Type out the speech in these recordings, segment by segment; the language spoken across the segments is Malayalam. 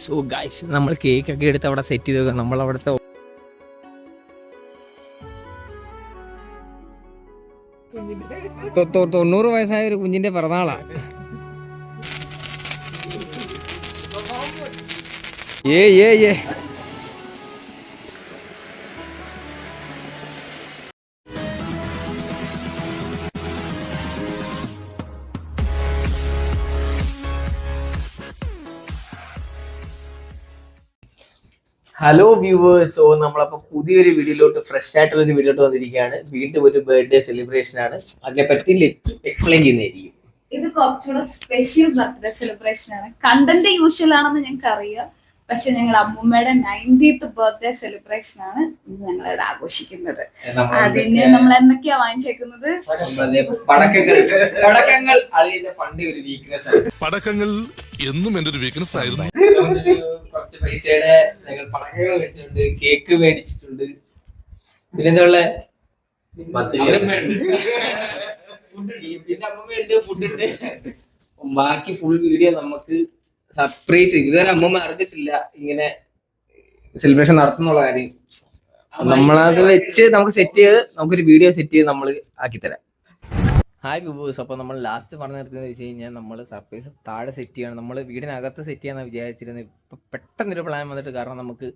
സോ ഗൈസ്, നമ്മൾ കേക്ക് ഒക്കെ എടുത്ത് അവിടെ സെറ്റ് ചെയ്ത് നമ്മൾ അവിടുത്തെ 90 വയസ്സായ ഒരു കുഞ്ഞിന്റെ പിറന്നാളാ. ഏ ഹലോ വ്യൂവേഴ്സ്, സോ നമ്മളപ്പോ പുതിയൊരു വീഡിയോയിലോട്ട്, ഫ്രഷ് ആയിട്ടുള്ള ഒരു വീഡിയോട്ട് വന്നിരിക്കുകയാണ്. വീണ്ടും ഒരു ബർത്ത്ഡേ സെലിബ്രേഷൻ ആണ്. അതിനെപ്പറ്റി എക്സ്പ്ലെയിൻ ചെയ്യുന്നതായിരിക്കും. ഇത് കുറച്ചുകൂടെ സ്പെഷ്യൽ ബർത്ത്ഡേ സെലിബ്രേഷൻ ആണ്. കണ്ടന്റ് യൂഷ്വൽ ആണെന്ന് ഞങ്ങൾക്ക് അറിയാം, പക്ഷെ ഞങ്ങളുടെ അമ്മൂമ്മയുടെ 90th ബർത്ത്ഡേ സെലിബ്രേഷൻ ആണ് ഇന്ന് ഞങ്ങളിവിടെ ആഘോഷിക്കുന്നത്. അതിന് നമ്മൾ എന്തൊക്കെയാ വാങ്ങിച്ചേക്കുന്നത്? പടക്കങ്ങൾ അളിയുടെ പണ്ട് ഒരു വീക്ക്നെസ് ആണ്. പടക്കങ്ങൾ എന്നും എന്റെ ഒരു വീക്ക്നെസ് ആയിരുന്നു. കുറച്ച് പൈസയുടെ ഞങ്ങൾ പടക്കങ്ങൾ മേടിച്ചിട്ടുണ്ട്, കേക്ക് മേടിച്ചിട്ടുണ്ട്, പിന്നെന്താ ഉള്ള പിന്നെ അമ്മമ്മയുണ്ട്, ഫുഡുണ്ട്. ബാക്കി ഫുൾ വീഡിയോ നമുക്ക് സർപ്രൈസ്. ഇതുവരെ അമ്മമ്മ അറിഞ്ഞിട്ടില്ല ഇങ്ങനെ സെലിബ്രേഷൻ നടത്തുന്നുള്ള കാര്യം. നമ്മളത് വെച്ച് നമുക്ക് സെറ്റ് ചെയ്ത് നമുക്കൊരു വീഡിയോ സെറ്റ് ചെയ്ത് നമ്മൾ ആക്കിത്തരാം. ഹായ് വ്യൂവേഴ്സ്, അപ്പോൾ നമ്മൾ ലാസ്റ്റ് പറഞ്ഞു നിർത്തുന്നത് വെച്ച് കഴിഞ്ഞാൽ നമ്മൾ സർപ്രൈസ് താഴെ സെറ്റ് ചെയ്യണം. നമ്മൾ വീടിനകത്ത് സെറ്റ് ചെയ്യാനാണ് വിചാരിച്ചിരുന്നത്. ഇപ്പം പെട്ടെന്നൊരു പ്ലാൻ വന്നിട്ട്, കാരണം നമുക്ക്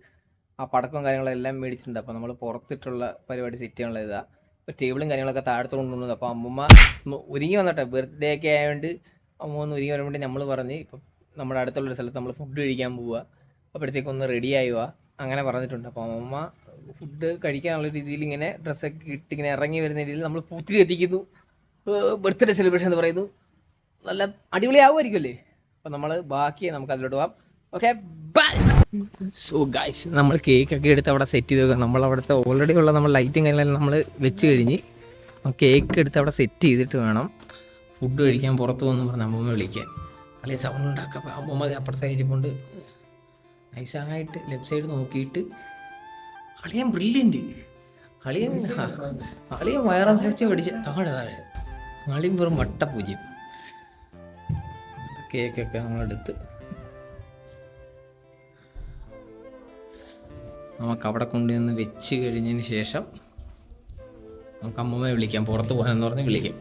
ആ പടക്കവും കാര്യങ്ങളെല്ലാം മേടിച്ചിട്ടുണ്ട്. അപ്പോൾ നമ്മൾ പുറത്തിട്ടുള്ള പരിപാടി സെറ്റ് ചെയ്യാനുള്ള ഇതാണ്. ഇപ്പോൾ ടേബിളും കാര്യങ്ങളൊക്കെ താഴത്ത് കൊണ്ടുവന്നത്. അപ്പോൾ അമ്മമ്മ ഒരുങ്ങി വന്നിട്ടെ, ബർത്ത്ഡേ ഒക്കെ ആയതുകൊണ്ട് അമ്മ ഒന്ന് ഒരുങ്ങി വരാൻ വേണ്ടി നമ്മൾ പറഞ്ഞ് ഇപ്പം നമ്മുടെ അടുത്തുള്ളൊരു സ്ഥലത്ത് നമ്മൾ ഫുഡ് കഴിക്കാൻ പോവുക, അപ്പോഴത്തേക്ക് ഒന്ന് റെഡി ആയുക അങ്ങനെ പറഞ്ഞിട്ടുണ്ട്. അപ്പോൾ അമ്മമ്മ ഫുഡ് കഴിക്കാനുള്ള രീതിയിൽ ഇങ്ങനെ ഡ്രസ്സൊക്കെ ഇട്ട് ഇങ്ങനെ ഇറങ്ങി വരുന്ന രീതിയിൽ നമ്മൾ പൂത്തിരി എത്തിക്കുന്നു. ബർത്ത്ഡേ സെലിബ്രേഷൻ എന്ന് പറയുന്നു. നല്ല അടിപൊളിയാവുമായിരിക്കും അല്ലേ? അപ്പം നമ്മൾ ബാക്കി നമുക്ക് അതിലോട്ട് പോകാം. Okay, by. സോ ഗൈസ്, നമ്മൾ കേക്കൊക്കെ എടുത്ത് അവിടെ സെറ്റ് ചെയ്ത് വെക്കാം. നമ്മൾ അവിടുത്തെ ഓൾറെഡി ഉള്ള നമ്മൾ ലൈറ്റും കാര്യങ്ങളെല്ലാം നമ്മൾ വെച്ച് കഴിഞ്ഞ് കേക്ക് എടുത്ത് അവിടെ സെറ്റ് ചെയ്തിട്ട് വേണം ഫുഡ് കഴിക്കാൻ പുറത്ത് പോകുന്നു പറഞ്ഞ് അമ്മമ്മ വിളിക്കാൻ. അല്ലെങ്കിൽ സൗണ്ട് ഉണ്ടാക്കുക. അപ്പോൾ അമ്മമ്മ അപ്പുറത്തെ സൈഡിൽ കൊണ്ട് നൈസായിട്ട് ലെഫ്റ്റ് സൈഡ് നോക്കിയിട്ട് അളിയൻ ബ്രില്യൻറ്റ്, അളിയൻ വയറനുസരിച്ച് പിടിച്ച് താഴെ അളിയൻ വെറും വട്ടപൂജ്യം. കേക്കൊക്കെ നമ്മളെടുത്ത് നമുക്ക് അവിടെ കൊണ്ടുവന്ന് വെച്ച് കഴിഞ്ഞതിന് ശേഷം നമുക്ക് അമ്മമ്മയെ വിളിക്കാം, പുറത്ത് പോകാനെന്ന് പറഞ്ഞ് വിളിക്കാം.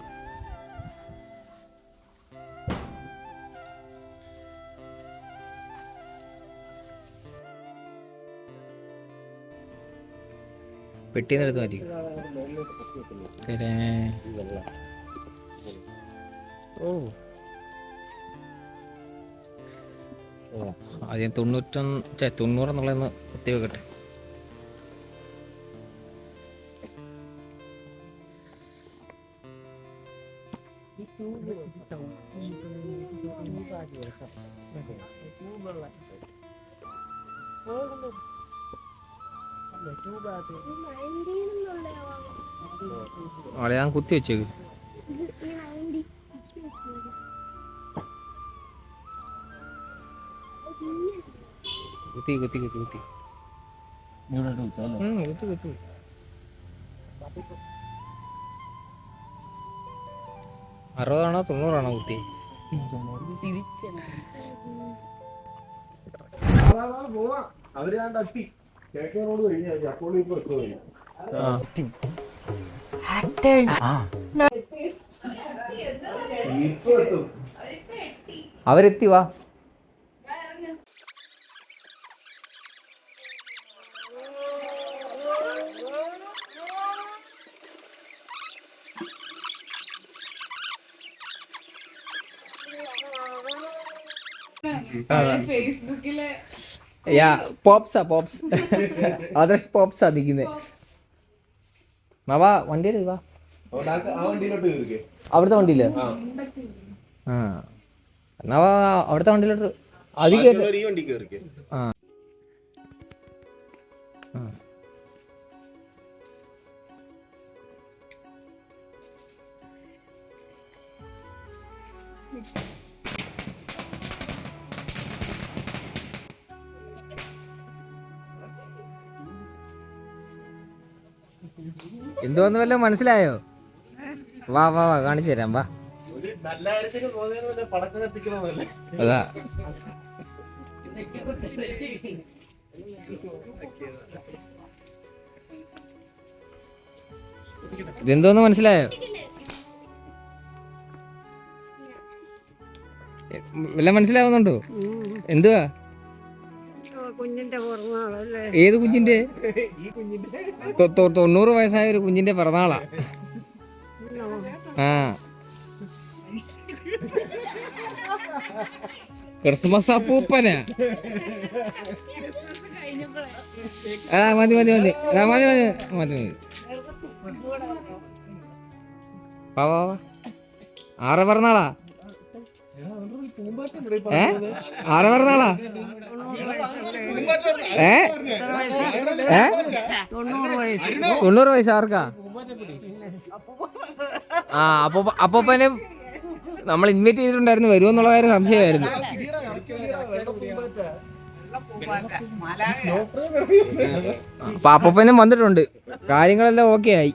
പെട്ടിന്ന് എടുത്ത് മാറ്റി. ആദ്യം 90 എന്നുള്ളതെന്ന് കുത്തി വെക്കട്ടെ. ഞാൻ കുത്തി വെച്ചേക്ക്. കുത്തി കുത്തി കുത്തി കുത്തി 60 90 കുത്തി? അവരെത്തി വാ. ഫേസ്ബുക്കിലെ പോപ്സാ ആദർശ് പോപ്സാ നിൽക്കുന്നത്. വാ, വണ്ടി എടുത്ത് വാ. അവിടുത്തെ വണ്ടിയില്ലേ? ആ, എന്നാ വാ, അവിടുത്തെ വണ്ടിയിലോട്ട്. അധികം ആ എന്തോന്ന് വല്ലതും മനസ്സിലായോ? വാ വാ വാ, കാണിച്ചു തരാം. വാ, അതാ ഇതെന്തോന്ന് മനസ്സിലായോ? എല്ലാം മനസ്സിലാവുന്നുണ്ടോ? എന്തുവാ? കുഞ്ഞിന്റെ പിറന്നാളല്ലേ? ഏത് കുഞ്ഞിന്റെ? 90 വയസ്സായ ഒരു കുഞ്ഞിന്റെ പിറന്നാളാ. ആ, ക്രിസ്മസ് അപ്പൂപ്പനാ. ആ മതി മതി മതി മതി മതി മതി മതി. വാ വാ വാ. ആരെ പിറന്നാളാ? ആരെ പിറന്നാളാ? 90 വയസ്സ് ആർക്കാ? ആ, അപ്പൂപ്പനും നമ്മൾ ഇൻവൈറ്റ് ചെയ്തിട്ടുണ്ടായിരുന്നു, വരുമെന്നുള്ള കാര്യം സംശയമായിരുന്നു. അപ്പൊ അപ്പൂപ്പനും വന്നിട്ടുണ്ട്, കാര്യങ്ങളെല്ലാം ഓക്കെ ആയി.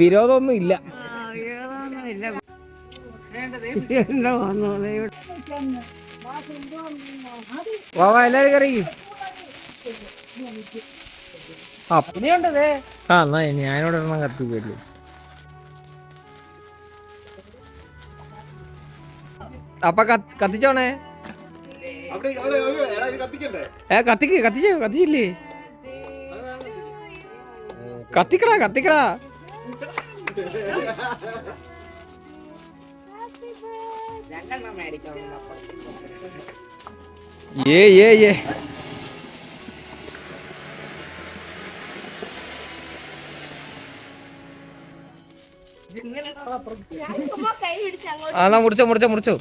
വിരോധമൊന്നും ഇല്ല. വാ വാ, എല്ലാരും കറിയും. ആ എന്നാ ഞാനിവിടെ എണ്ണം കത്തിക്കല്ലേ. അപ്പൊ കത്തിച്ചോണേ. കത്തിച്ചില്ലേ? കത്തിക്കടാ കത്തിക്കടാ. ഏ ആ, മുറിച്ചോ മുറിച്ചോ മുറിച്ചോ.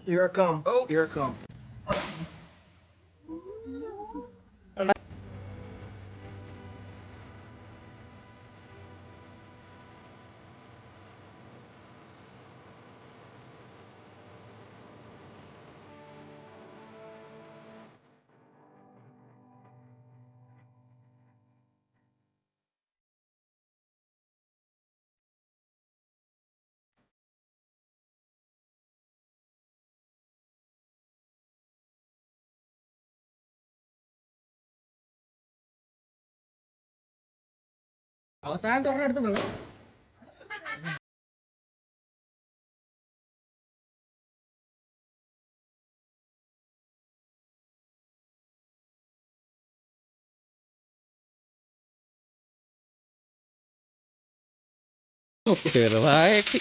Here I come. Oh, here I come. അവസാനം തുറന്നെടുത്തുള്ളൂ. ചെറുതായിട്ട്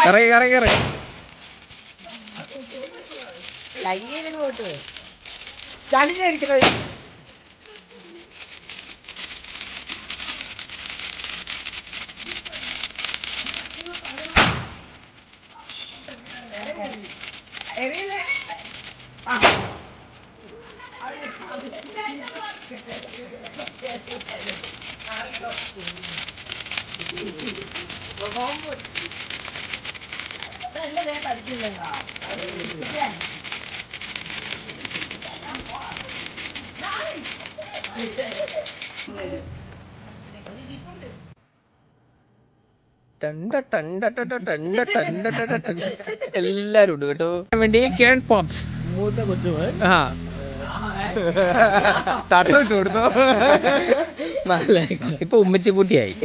കറങ്ങി കറങ്ങി കറങ്ങി. എല്ലാരും ഉണ്ട് കേട്ടോ. വേണ്ടി കിരൺ പോപ്സ് ആ തട്ടമിട്ട് കൊടുത്തോ നല്ല ഇപ്പൊ ഉമ്മച്ചിക്കുട്ടിയായി